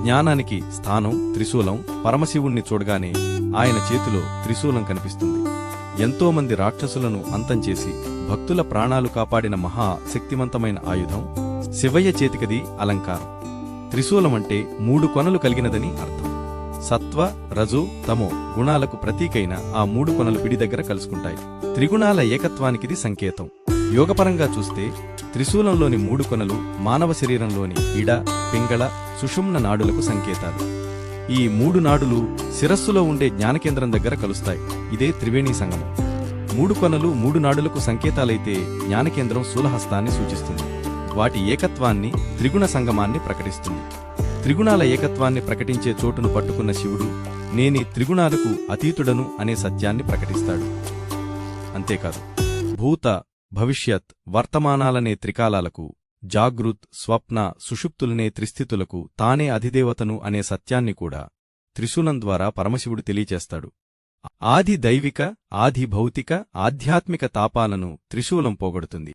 జ్ఞానానికి స్థానం త్రిశూలం. పరమశివుణ్ణి చూడగానే ఆయన చేతిలో త్రిశూలం కనిపిస్తుంది. ఎంతోమంది రాక్షసులను అంతం చేసి భక్తుల ప్రాణాలు కాపాడిన మహా శక్తివంతమైన ఆయుధం శివయ్య చేతికది అలంకారం. త్రిశూలమంటే 3 కొనలు కలిగినదని అర్థం. సత్వ రజో తమో గుణాలకు ప్రతీకైన ఆ 3 కొనలు పిడి దగ్గర కలుసుకుంటాయి. త్రిగుణాల ఏకత్వానికిది సంకేతం. యోగపరంగా చూస్తే త్రిశూలంలోని 3 కొనలు మానవ శరీరంలోని ఇడ, పింగళ, సుషుమ్న నాడులకు సంకేతాలు. ఈ 3 నాడులు శిరస్సులో ఉండే జ్ఞానకేంద్రం దగ్గర కలుస్తాయి. ఇదే త్రివేణీ సంగమం. 3 కొనలు 3 నాడులకు సంకేతాలైతే జ్ఞానకేంద్రం శూలహస్తాన్ని సూచిస్తుంది. వాటి ఏకత్వాన్ని త్రిగుణ సంగమాన్ని ప్రకటిస్తుంది. త్రిగుణాల ఏకత్వాన్ని ప్రకటించే చోటును పట్టుకున్న శివుడు నేనీ త్రిగుణాలకు అతీతుడను అనే సత్యాన్ని ప్రకటిస్తాడు. అంతేకాదు భూత భవిష్యత్ వర్తమానాలనే త్రికాలాలకు, జాగృత్ స్వప్న సుషుప్తులనే త్రిస్థితులకు తానే అధిదేవతను అనే సత్యాన్ని కూడా త్రిశూలం ద్వారా పరమశివుడు తెలియచేస్తాడు. ఆది దైవిక, ఆది భౌతిక, ఆధ్యాత్మిక తాపాలను త్రిశూలం పోగొడుతుంది.